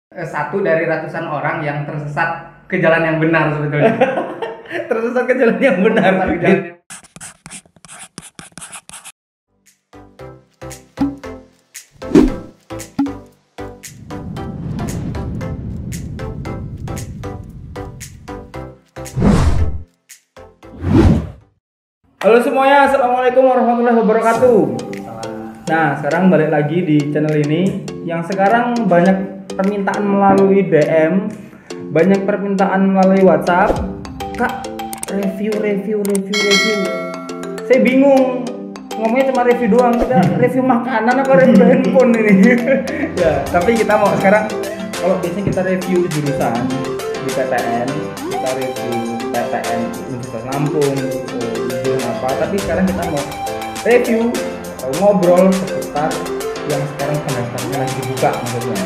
Satu dari ratusan orang yang tersesat ke jalan yang benar sebetulnya. Tersesat ke jalan yang benar. Tersesat ke jalan yang- Halo semuanya, assalamualaikum warahmatullahi wabarakatuh. Nah, sekarang balik lagi di channel ini yang sekarang banyak permintaan melalui DM, banyak permintaan melalui WhatsApp. Kak, review. Saya bingung. Ngomongnya cuma review doang, kita review makanan apa review handphone ini? Ya, tapi kita mau sekarang kalau biasanya kita review jurusan di PTN, kita review PTN Universitas Lampung, jurusan apa, tapi sekarang kita mau review atau ngobrol seputar yang sekarang pendaftarannya lagi dibuka maksudnya,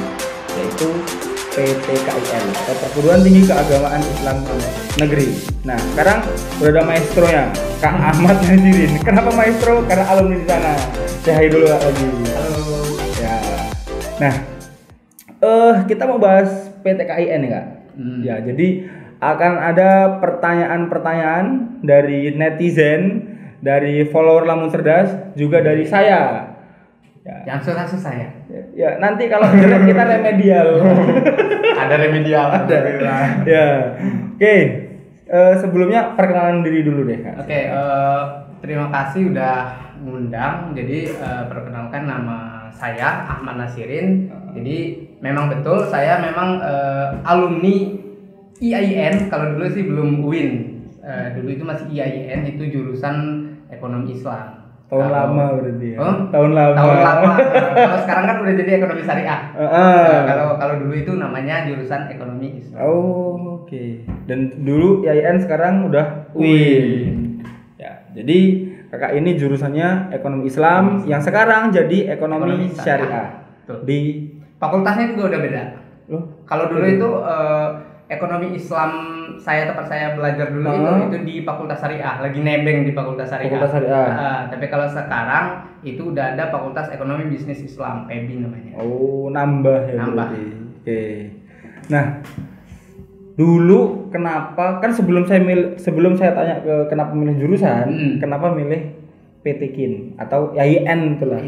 yaitu PTKIN atau Perguruan Tinggi Keagamaan Islam Negeri. Nah, sekarang udah ada maestronya, Kak Ahmad Nazirin. Kenapa maestro? Karena alumni di sana. Say hi dulu Kak lagi. Halo. Ya. Nah, kita mau bahas PTKIN nih Kak. Ya, jadi akan ada pertanyaan-pertanyaan dari netizen, dari follower Lamun Cerdas, juga dari saya. Ya. Yang susah-susah ya. Ya, nanti kalau jelek kita remedial. Ada remedial. Ada. Ya. Oke. Sebelumnya perkenalan diri dulu deh Kak. Oke, terima kasih udah ngundang. Jadi perkenalkan nama saya Ahmad Nazirin. Jadi memang betul saya memang alumni IAIN. Kalau dulu sih belum UIN. Dulu itu masih IAIN, itu jurusan ekonomi Islam. Tahun lama berarti ya. Tahun lama. Kalau sekarang kan udah jadi ekonomi syariah. Kalau dulu itu namanya jurusan ekonomi Islam. Oh, oke. Dan dulu IAIN, sekarang udah UIN. Ya, jadi kakak ini jurusannya ekonomi Islam, yang sekarang jadi ekonomi syariah. Di fakultasnya juga udah beda. Kalau dulu itu ekonomi Islam tempat saya belajar dulu itu di Fakultas Syariah, lagi nebeng di Fakultas Syariah. Tapi kalau sekarang itu udah ada Fakultas Ekonomi Bisnis Islam, PEBI namanya. Oh, nambah ya. Nambah. Oke. Nah, dulu kenapa, kan sebelum saya tanya ke kenapa milih jurusan, kenapa milih PTKIN atau IAIN itulah.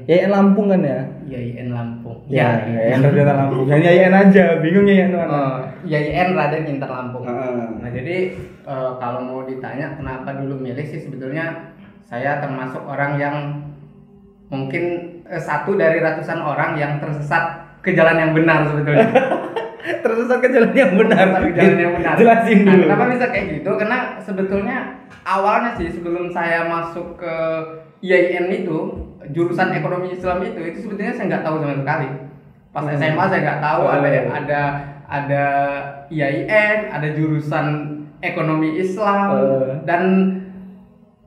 IAIN Lampung kan ya? IAIN Lampung. Ya, IAIN Raden Lampung. Hanya IAIN aja, bingung IAIN mana. IAIN Raden Inter Lampung. Nah, jadi kalau mau ditanya kenapa dulu milih sih, sebetulnya saya termasuk orang yang mungkin satu dari ratusan orang yang tersesat ke jalan yang benar sebetulnya. Tersesat ke jalan yang benar. Jelasin dulu. Nah, kenapa bisa kayak gitu? Karena sebetulnya awalnya sih sebelum saya masuk ke IAIN itu, jurusan ekonomi Islam itu sebetulnya saya nggak tahu sama sekali. Pas SMA saya nggak tahu ada IAIN, ada jurusan ekonomi Islam dan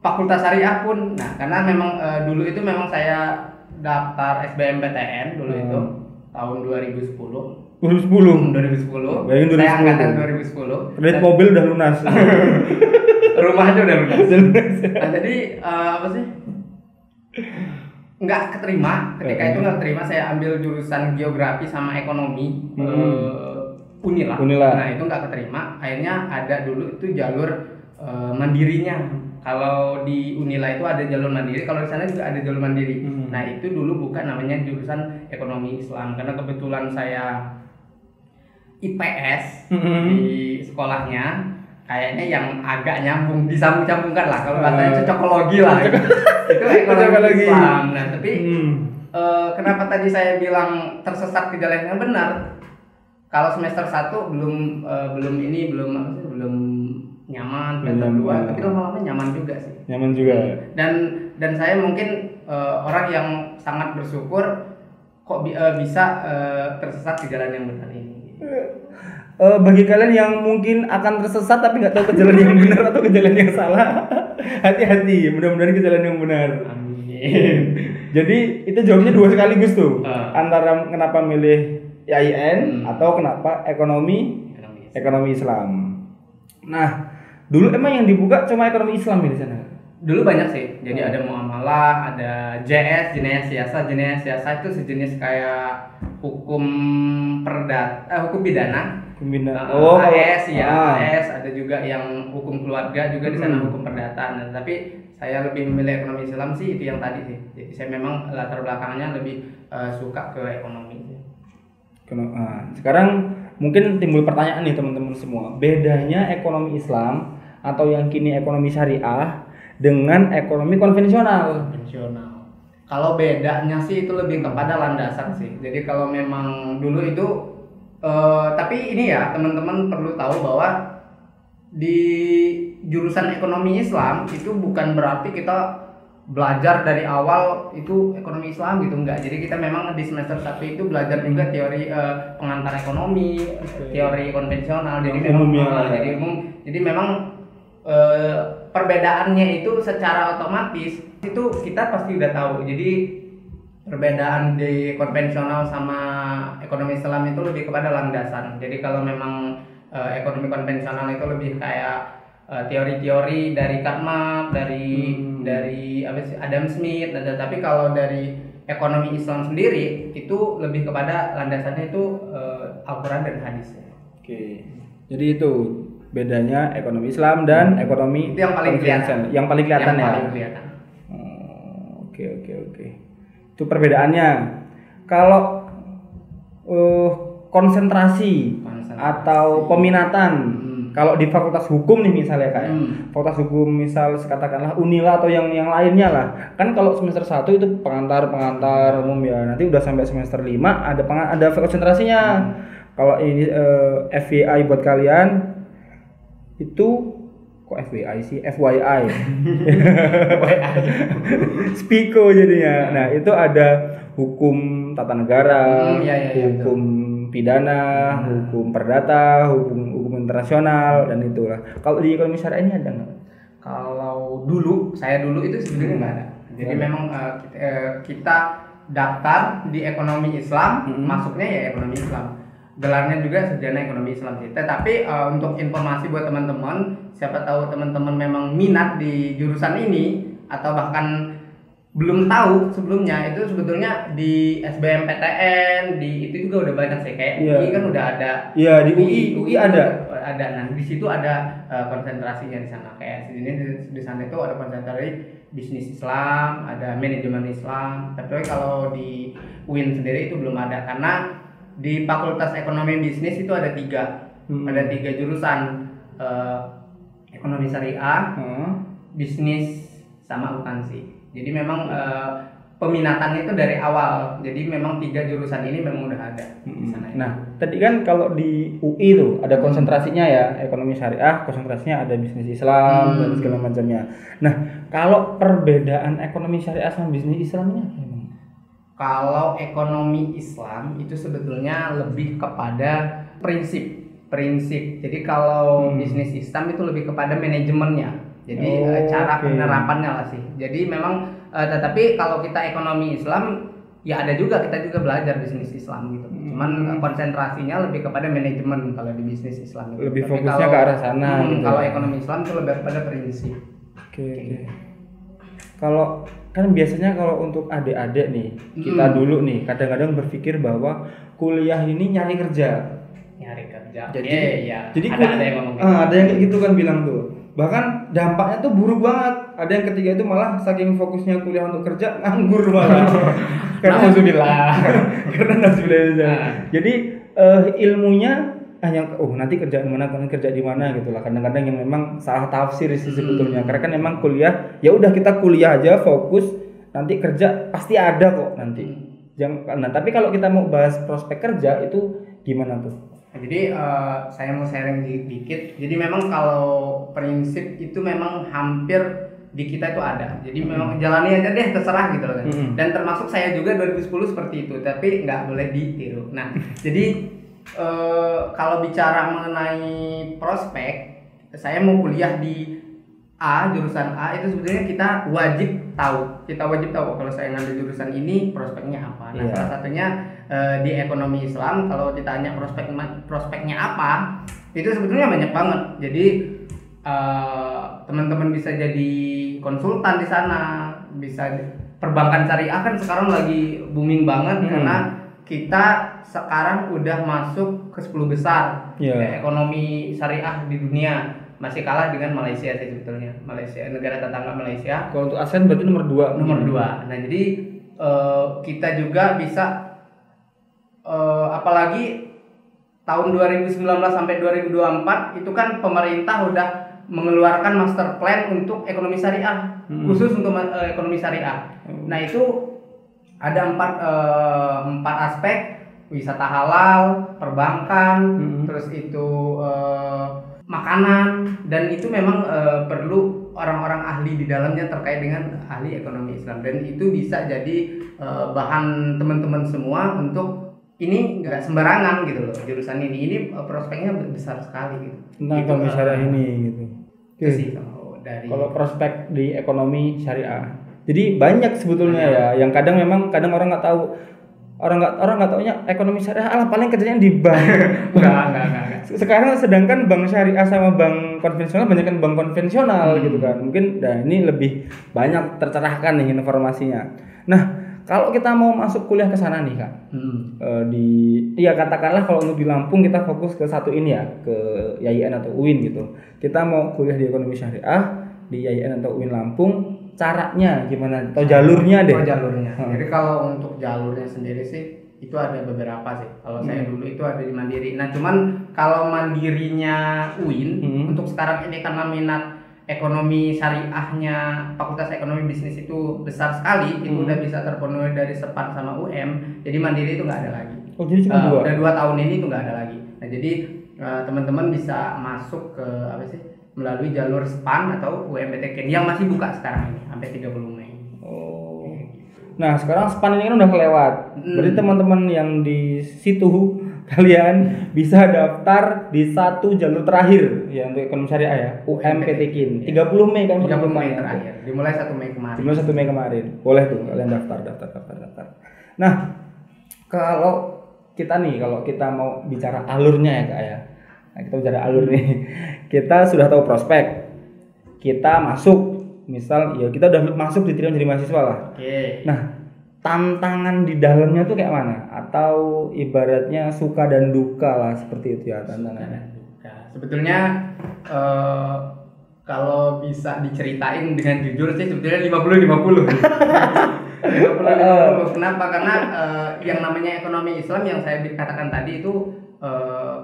Fakultas Syariah pun. Nah, karena memang dulu itu memang saya daftar SBMPTN dulu itu tahun 2010. 2010. Bayangin 2010. Saya angkatan 2010. Kredit mobil udah lunas. Rumahnya udah lunas. Nah, jadi apa sih? Nggak keterima. Ketika itu nggak keterima, saya ambil jurusan geografi sama ekonomi. Unila. Nah, itu nggak keterima. Akhirnya ada dulu itu jalur mandirinya. Kalau di Unila itu ada jalur mandiri, kalau di sana juga ada jalur mandiri. Nah, itu dulu bukan namanya jurusan ekonomi Islam, karena kebetulan saya IPS di sekolahnya, kayaknya yang agak nyambung, disambung-sambungkan lah, kalau bahasanya cocokologi lah. Itu ekonomi Islam. Nah, tapi kenapa tadi saya bilang tersesat ke jalan yang benar? Kalau semester 1 belum nyaman, semester 2 tapi lama-lama nyaman juga sih. Nyaman juga. Dan saya mungkin orang yang sangat bersyukur kok bisa tersesat di jalan yang benar ini. Bagi kalian yang mungkin akan tersesat tapi nggak tahu ke jalan yang benar atau ke jalan yang salah, hati-hati, mudah-mudahan ke jalan yang benar. Amin. Jadi itu jawabnya dua sekaligus tuh, antara kenapa milih IAIN atau kenapa ekonomi Islam. Nah, dulu emang yang dibuka cuma ekonomi Islam di sana. Dulu banyak sih, jadi ada muamalah, ada JS, jenayah siasa itu sejenis kayak hukum hukum pidana. AS ya, AS ada juga yang hukum keluarga juga di sana hukum perdata. Nah, tapi saya lebih memilih ekonomi Islam sih itu yang tadi sih. Jadi saya memang latar belakangnya lebih suka ke ekonomi. Sekarang mungkin timbul pertanyaan nih teman-teman semua, bedanya ekonomi Islam atau yang kini ekonomi syariah dengan ekonomi konvensional. Kalau bedanya sih itu lebih kepada landasan sih. Jadi kalau memang dulu itu tapi ini ya teman-teman perlu tahu bahwa di jurusan ekonomi Islam itu bukan berarti kita belajar dari awal itu ekonomi Islam gitu, enggak. Jadi kita memang di semester 1 itu belajar juga teori pengantar ekonomi, teori konvensional. Jadi memang perbedaannya itu secara otomatis itu kita pasti udah tahu. Jadi perbedaan di konvensional sama ekonomi Islam itu lebih kepada landasan. Jadi kalau memang ekonomi konvensional itu lebih kayak teori-teori dari Karl Marx, dari Adam Smith. Tapi kalau dari ekonomi Islam sendiri itu lebih kepada landasannya itu Al-Quran dan hadis. Oke. Jadi itu bedanya ekonomi Islam dan ekonomi itu yang paling kelihatan. Yang paling kelihatan ya. Oke. Itu perbedaannya. Kalau konsentrasi atau peminatan, kalau di fakultas hukum nih misalnya kayak fakultas hukum misal katakanlah Unila atau yang lainnya lah. Kan kalau semester 1 itu pengantar umum ya. Nanti udah sampai semester 5 ada konsentrasinya. Kalau ini FYI buat kalian itu kok FYI sih? FYI. Spiko jadinya. Nah, itu ada hukum tata negara, hukum pidana, hukum perdata, hukum internasional dan itulah. Kalau di ekonomi syariah ini ada nggak? Kalau saya dulu itu sebenarnya nggak ada. Jadi memang kita daftar di ekonomi Islam, masuknya ya ekonomi Islam. Gelarnya juga sarjana ekonomi Islam sih. Tetapi untuk informasi buat teman-teman, siapa tahu teman-teman memang minat di jurusan ini atau bahkan belum tahu sebelumnya, itu sebetulnya di SBMPTN itu juga udah banyak sih, kayak UI kan udah ada. Iya, di UI ada. Nah, di situ ada konsentrasinya di sana. Kayak di sana itu ada konsentrasi bisnis Islam, ada manajemen Islam. Tapi kalau di UIN sendiri itu belum ada, karena di Fakultas Ekonomi Bisnis itu ada 3 jurusan, ekonomi syariah, bisnis sama akuntansi. Jadi memang peminatannya itu dari awal. Jadi memang 3 jurusan ini memang udah ada di sana. Nah, tadi kan kalau di UI itu ada konsentrasinya ya, ekonomi syariah, konsentrasinya ada bisnis Islam dan segala macamnya. Nah, kalau perbedaan ekonomi syariah sama bisnis Islamnya gimana? Kalau ekonomi Islam itu sebetulnya lebih kepada prinsip. Jadi kalau bisnis Islam itu lebih kepada manajemennya. Jadi cara penerapannya lah sih. Jadi memang tetapi kalau kita ekonomi Islam ya ada juga, kita juga belajar bisnis Islam gitu. Cuman konsentrasinya lebih kepada manajemen kalau di bisnis Islam itu. Lebih fokusnya ke arah sana gitu. Kalau ekonomi Islam itu lebih kepada prinsip. Oke. Kalau kan biasanya kalau untuk adik-adik nih, kita dulu nih kadang-kadang berpikir bahwa kuliah ini nyari kerja. Jadi ada yang ngomong gitu. Ada yang kayak gitu kan bilang tuh. Bahkan dampaknya tuh buruk banget. Ada yang ketiga itu malah saking fokusnya kuliah untuk kerja nganggur malah. Karena Jadi ilmunya hanya nanti kerja di mana gitu lah. Kadang-kadang yang memang salah tafsir sih sebetulnya. Karena kan memang kuliah ya udah kita kuliah aja fokus, nanti kerja pasti ada kok nanti. Tapi kalau kita mau bahas prospek kerja itu gimana tuh? Jadi saya mau sharing dikit. Jadi memang kalau prinsip itu memang hampir di kita itu ada. Jadi memang jalani aja deh, terserah gitu loh kan. Dan termasuk saya juga 2010 seperti itu, tapi nggak boleh ditiru. Nah, jadi kalau bicara mengenai prospek, saya mau kuliah di jurusan A itu sebetulnya kita wajib tahu kalau saya ngambil jurusan ini prospeknya apa. Nah, salah satunya di ekonomi Islam kalau ditanya prospeknya apa, itu sebetulnya banyak banget. Jadi teman-teman bisa jadi konsultan di sana, bisa perbankan syariah kan sekarang lagi booming banget karena kita sekarang udah masuk ke 10 besar ekonomi syariah di dunia. Masih kalah dengan Malaysia sih sebetulnya. Malaysia, negara tetangga Malaysia. Kalau untuk ASEAN berarti nomor 2. Nomor 2. Nah, jadi kita juga bisa apalagi tahun 2019 sampai 2024 itu kan pemerintah udah mengeluarkan master plan untuk ekonomi syariah, khusus untuk ekonomi syariah. Nah, itu ada 4 aspek: wisata halal, perbankan, terus itu makanan, dan itu memang perlu orang-orang ahli di dalamnya terkait dengan ahli ekonomi Islam, dan itu bisa jadi bahan teman-teman semua untuk ini nggak sembarangan gitu loh jurusan ini prospeknya besar sekali gitu. Nah, ekonomi syariah ini gitu. Itu sih kalau prospek di ekonomi syariah. Jadi banyak sebetulnya ya, yang kadang orang nggak tahu. Orang nggak taunya ekonomi syariah paling kerjanya di bank. Enggak. Sekarang sedangkan bank syariah sama bank konvensional banyak kan bank konvensional gitu kan. Mungkin ini lebih banyak tercerahkan nih informasinya. Nah, kalau kita mau masuk kuliah ke sana nih Kak. Katakanlah kalau untuk di Lampung kita fokus ke satu ini ya, ke YIN atau UIN gitu. Kita mau kuliah di ekonomi syariah di YIN atau UIN Lampung, caranya gimana atau jalurnya deh? Jalurnya. Jadi kalau untuk jalurnya sendiri sih itu ada beberapa sih. Kalau saya dulu itu ada di Mandiri. Nah, cuman kalau mandirinya UIN untuk sekarang ini karena minat ekonomi syariahnya Fakultas Ekonomi Bisnis itu besar sekali, itu udah bisa terpenuhi dari Sepan sama UM. Jadi Mandiri itu nggak ada lagi. Oh, jadi cuma 2. Udah 2 tahun ini itu nggak ada lagi. Nah, jadi teman-teman bisa masuk ke melalui jalur SPAN atau UMPTK yang masih buka sekarang ini sampai 30 Mei. Oh. Nah, sekarang SPAN ini kan udah kelewat. Berarti teman-teman yang di situ kalian bisa daftar di satu jalur terakhir ya untuk ekonomi syariah ya, UMPTK. 30 Mei kan 30 Mei terakhir. Dimulai 1 Mei kemarin. Dimulai 1 Mei kemarin. Boleh tuh kalian daftar. Nah, kalau kita mau bicara alurnya ya Kak ya. Nah, kita bicara alur nih. Kita sudah tahu prospek. Kita masuk, misal ya kita udah masuk diterima jadi mahasiswa lah. Oke. Nah, tantangan di dalamnya tuh kayak mana? Atau ibaratnya suka dan duka lah seperti itu ya tantangannya. Sebetulnya kalau bisa diceritain dengan jujur sih sebetulnya 50-50. 50-50. Kenapa? Karena yang namanya ekonomi Islam yang saya katakan tadi itu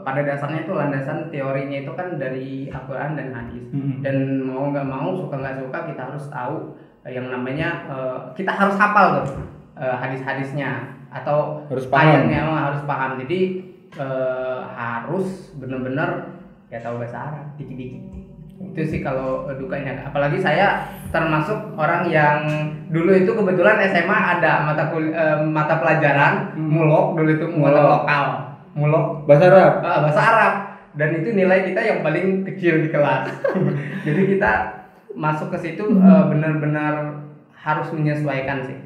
pada dasarnya itu landasan teorinya itu kan dari Al-Quran dan hadis. Dan mau nggak mau, suka nggak suka, kita harus tahu yang namanya kita harus hafal tuh hadis-hadisnya atau ayatnya harus paham. Jadi harus benar-benar ya tahu bahasa Arab dikit-dikit. Itu sih kalau dukanya. Apalagi saya termasuk orang yang dulu itu kebetulan SMA ada mata pelajaran mulok, dulu itu mata lokal. Mulok bahasa Arab. Bahasa Arab, dan itu nilai kita yang paling kecil di kelas. Jadi kita masuk ke situ benar-benar harus menyesuaikan sih.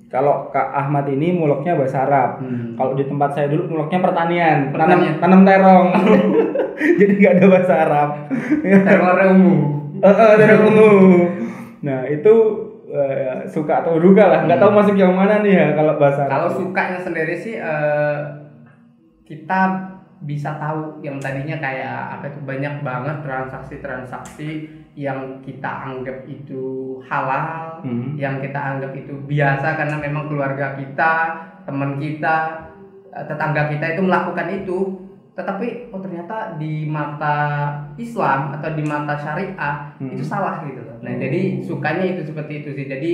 Kalau Kak Ahmad ini muloknya bahasa Arab. Kalau di tempat saya dulu muloknya pertanian. Tanam terong. Jadi nggak ada bahasa Arab. Terong ungu. Terong ungu. Nah, itu suka atau duka lah. Nggak tahu masuk yang mana nih ya kalau bahasa Arab. Kalau sukanya sendiri sih kita bisa tahu yang tadinya kayak banyak banget transaksi-transaksi yang kita anggap itu halal, yang kita anggap itu biasa karena memang keluarga kita, teman kita, tetangga kita itu melakukan itu, tetapi ternyata di mata Islam atau di mata syariah itu salah gitu loh. Nah, jadi sukanya itu seperti itu sih. Jadi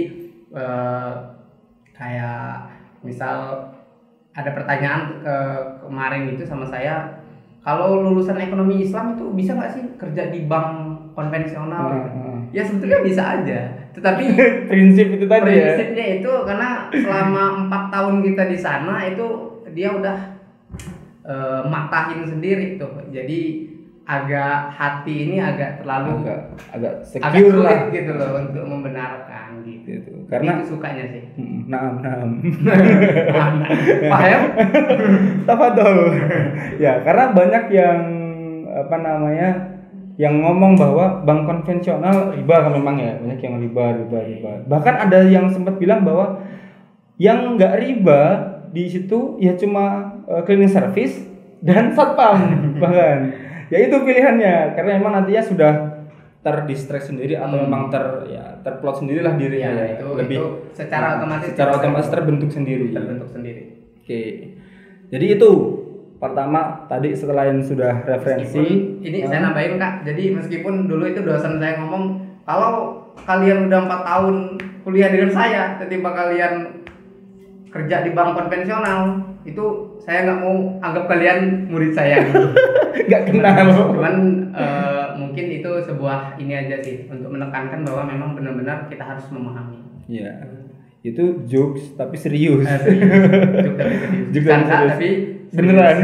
kayak misal ada pertanyaan kemarin itu sama saya, kalau lulusan ekonomi Islam itu bisa nggak sih kerja di bank konvensional? Ya sebetulnya bisa aja, tetapi prinsip itu tadi prinsipnya itu karena selama 4 tahun kita di sana itu dia udah matahin sendiri tuh, jadi hati ini agak terlalu agak secure sulit lah gitu loh untuk membenarkan gitu. Karena itu sukanya sih. Naam. Paham? Tafadhol. Ya, karena banyak yang yang ngomong bahwa bank konvensional riba kan memang ya, banyak yang riba. Bahkan ada yang sempat bilang bahwa yang nggak riba di situ ya cuma cleaning service dan satpam bahkan. Ya itu pilihannya karena memang nantinya sudah terdistract sendiri atau memang terplot sendirilah dirinya ya, itu, lebih itu secara otomatis terbentuk sendiri. Oke. Jadi itu pertama tadi setelah yang sudah referensi ini saya nambahin Kak. Jadi meskipun dulu itu dosen saya ngomong kalau kalian udah 4 tahun kuliah dengan saya ketimbang kalian kerja di bank konvensional, itu saya nggak mau anggap kalian murid saya gitu. Nggak kenal. Cuman mungkin itu sebuah ini aja sih untuk menekankan bahwa memang benar-benar kita harus memahami. Iya. Itu jokes tapi serius. Jokes tapi beneran.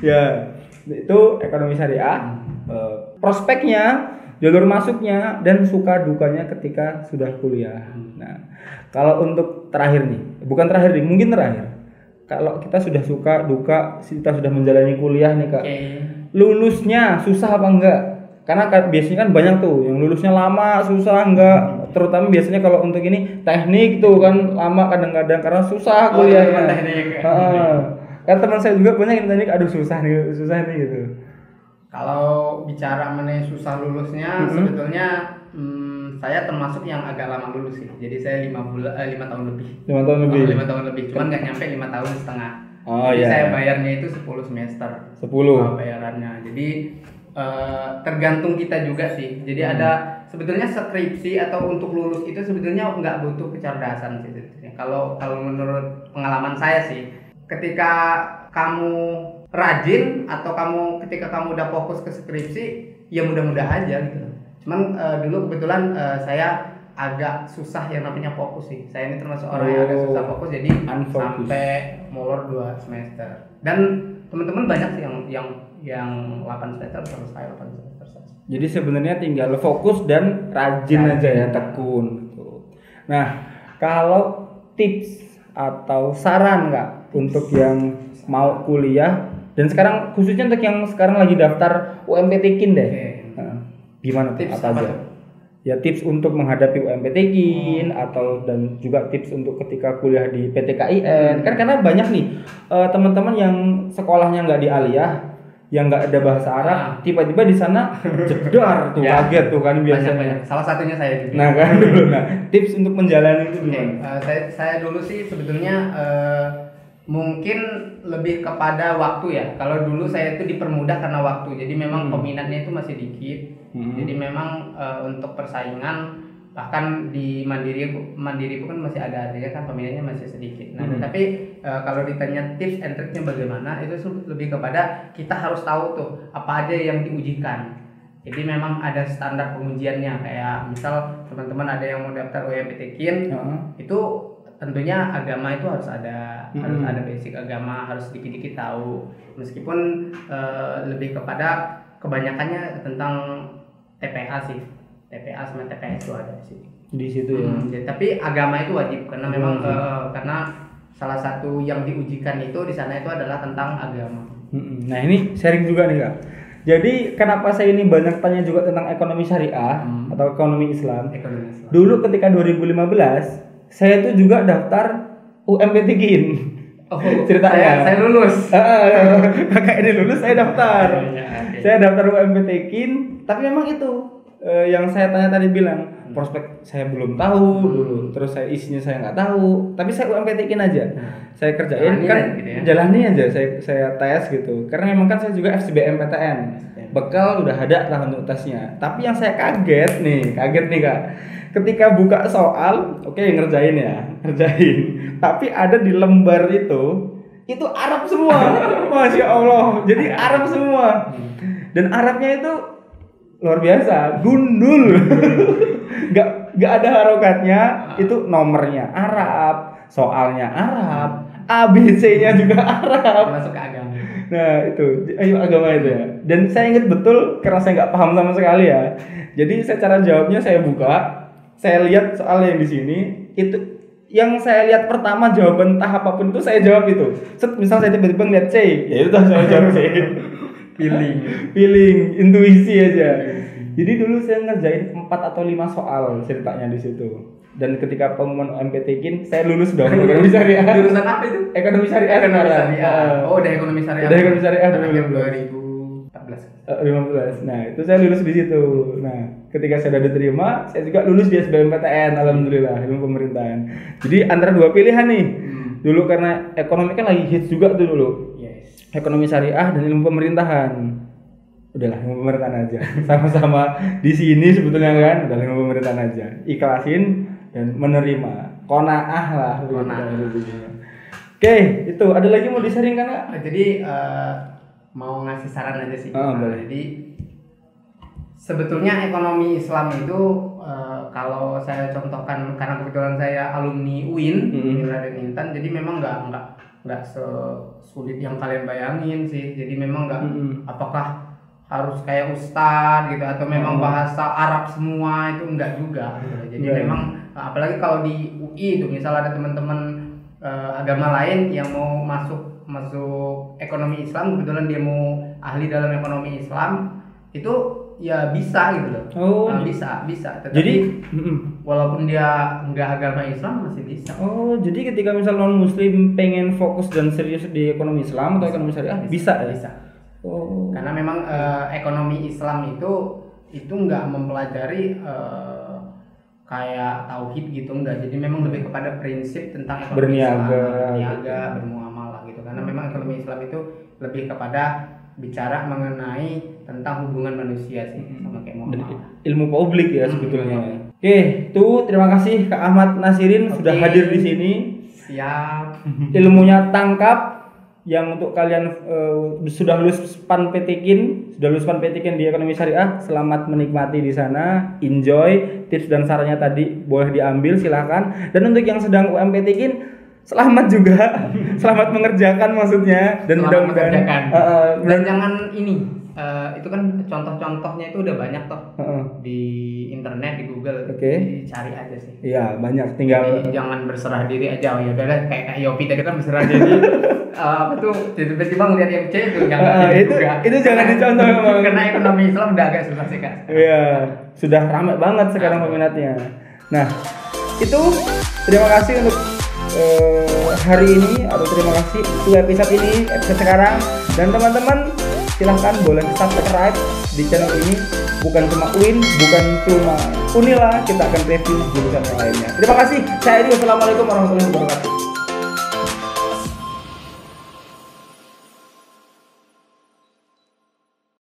Ya, itu ekonomi syariah. Prospeknya, jalur masuknya dan suka dukanya ketika sudah kuliah. Nah, kalau untuk terakhir nih, bukan terakhir nih, mungkin terakhir. Kalau kita sudah suka duka, kita sudah menjalani kuliah nih Kak. Lulusnya susah apa enggak? Karena biasanya kan banyak tuh yang lulusnya lama, susah enggak. Terutama biasanya kalau untuk ini teknik tuh kan lama kadang-kadang karena susah kuliahnya. Karena teman saya juga banyak yang teknik, aduh susah nih gitu. Kalau bicara mengenai susah lulusnya, sebetulnya saya termasuk yang agak lama lulus sih. Jadi saya 5 tahun lebih. 5 tahun lebih. 5 tahun lebih. Cuman nggak nyampe 5 tahun setengah. Jadi iya. saya bayarnya itu 10 semester. 10 bayarannya. Jadi tergantung kita juga sih. Jadi ada sebetulnya skripsi atau untuk lulus itu sebetulnya nggak butuh kecerdasan sih sebetulnya. Kalau menurut pengalaman saya sih, ketika kamu rajin atau ketika kamu udah fokus ke skripsi, ya mudah-mudah aja gitu. Cuman dulu kebetulan saya agak susah yang namanya fokus sih. Saya ini termasuk orang yang agak susah fokus, jadi sampai molor 2 semester. Dan teman-teman banyak sih yang 8 semester selesai, 8 semester selesai. Jadi sebenarnya tinggal fokus dan rajin aja ya, tekun gitu. Nah, kalau tips atau saran Kak untuk yang mau kuliah dan sekarang khususnya untuk yang sekarang lagi daftar UMPTKIN deh. Gimana tips apa aja? Ya tips untuk menghadapi UMPTKIN atau dan juga tips untuk ketika kuliah di PTKIN. Kan karena banyak nih teman-teman yang sekolahnya nggak di aliyah, yang nggak ada bahasa Arab, tiba-tiba di sana jedar tuh, kaget tuh kan biasanya. Banyak. Salah satunya saya juga. Nah kan dulu, tips untuk menjalani itu gimana? Saya dulu sih sebetulnya mungkin lebih kepada waktu ya. Kalau dulu saya itu dipermudah karena waktu. Jadi memang peminatnya itu masih dikit. Jadi memang untuk persaingan bahkan di Mandiri pun kan masih ada, artinya kan peminatnya masih sedikit. Nah, tapi kalau ditanya tips and triknya bagaimana, itu lebih kepada kita harus tahu tuh apa aja yang diujikan. Jadi memang ada standar pengujiannya, kayak misal teman-teman ada yang mau daftar UMPTKIN, itu tentunya agama itu harus ada basic agama, harus dikit-dikit tahu. Meskipun lebih kepada kebanyakannya tentang TPA sih. TPA sama TPS itu ada sih. Di situ ya. Tapi agama itu wajib karena memang karena salah satu yang diujikan itu di sana itu adalah tentang agama. Nah, ini sharing juga nih Kak. Jadi kenapa saya ini banyak tanya juga tentang ekonomi syariah atau ekonomi Islam. Dulu ketika 2015 saya tuh juga daftar UMPTKIN. Ceritanya saya lulus. Kakak ini lulus, saya daftar. Saya daftar UMPTKIN, tapi memang itu yang saya tanya tadi bilang prospek saya belum tahu dulu, terus saya isinya saya nggak tahu, tapi saya UMPTKIN aja. Saya kerjain jalani aja, saya tes gitu. Karena memang kan saya juga FCBM-PTN, bekal udah ada lah untuk tesnya. Tapi yang saya kaget nih Kak. Ketika buka soal, ngerjain. Tapi ada di lembar itu Arab semua. Masya Allah. Jadi Arab semua. Dan Arabnya itu luar biasa, gundul. Gak ada harokatnya, itu nomornya Arab, soalnya Arab, ABC-nya juga Arab. Masuk ke agama. Nah itu, agama itu ya. Dan saya ingat betul karena saya nggak paham sama sekali ya. Jadi cara jawabnya saya buka. Saya lihat soal yang di sini itu yang saya lihat pertama jawaban entah apapun itu saya jawab itu. Misal saya tiba-tiba ngeliat C, ya itu saya jawab C. feeling, intuisi aja. Jadi dulu saya ngerjain 4 atau 5 soal ceritanya di situ. Dan ketika pengumuman UMPTKIN, saya lulus dong ekonomi syariah. Jurusan apa itu? Ekonomi syariah. Ekonomi syariah. Oh, udah ekonomi syariah. Udah ekonomi syariah dulu 2015. Nah, itu saya lulus di situ. Nah, ketika saya sudah diterima, saya juga lulus di SBMPTN, alhamdulillah, ilmu pemerintahan. Jadi antara dua pilihan nih. Dulu karena ekonomi kan lagi hits juga tuh dulu. Yes. Ekonomi syariah dan ilmu pemerintahan. Udahlah, ilmu pemerintahan aja. Sama-sama di sini sebetulnya kan, udah ilmu pemerintahan aja. Ikhlasin dan menerima. Qanaah lah. Oke, itu ada lagi mau di-sharing kan? Jadi mau ngasih saran aja sih. Boleh. Jadi sebetulnya ekonomi Islam itu kalau saya contohkan karena kebetulan saya alumni UIN, Raden Intan, jadi memang nggak sesulit yang kalian bayangin sih. Jadi memang nggak apakah harus kayak ustadz gitu atau memang bahasa Arab semua, itu enggak juga gitu. Jadi memang apalagi kalau di UI itu misal ada teman-teman agama lain yang mau masuk ekonomi Islam, kebetulan dia mau ahli dalam ekonomi Islam, itu ya bisa gitu loh. Bisa. Tetapi jadi walaupun dia enggak agama Islam masih bisa. Jadi ketika misal non muslim pengen fokus dan serius di ekonomi Islam atau ekonomi syariah bisa ya? Bisa. Karena memang ekonomi Islam itu nggak mempelajari kayak tauhid gitu, enggak. Jadi memang lebih kepada prinsip tentang ekonomi berniaga, bermuamalah gitu. Karena memang ekonomi Islam itu lebih kepada bicara mengenai tentang hubungan manusia sih, sama kayak muamalah. Ilmu publik ya sebetulnya. Oke, tuh terima kasih Kak Ahmad Nasirin sudah hadir di sini. Siap. Ilmunya tangkap. Yang untuk kalian sudah lulus PAN-PTKIN di ekonomi syariah, selamat menikmati di sana, enjoy. Tips dan sarannya tadi boleh diambil, silakan. Dan untuk yang sedang UMPTKIN, selamat juga, selamat mengerjakan maksudnya. Dan mudah-mudahan dan jangan ini, itu kan contoh-contohnya itu udah banyak toh di internet, di Google, dicari aja sih. Iya banyak, tinggal jadi, jangan berserah diri aja. Ya udah kayak Yopi tadi kan berserah diri. Apa tuh tiba-tiba ngeliat MC itu itu jangan dicontoh memang. Karena ekonomi Islam udah agak susah sih Kak. Iya, sudah ramai banget sekarang peminatnya. Nah, itu terima kasih untuk hari ini, atau terima kasih untuk episode sekarang. Dan teman-teman silahkan boleh subscribe di channel ini. Bukan cuma UIN, bukan cuma Unila, kita akan review jurusan yang lainnya. Terima kasih. Saya Edi. Wassalamualaikum warahmatullahi wabarakatuh.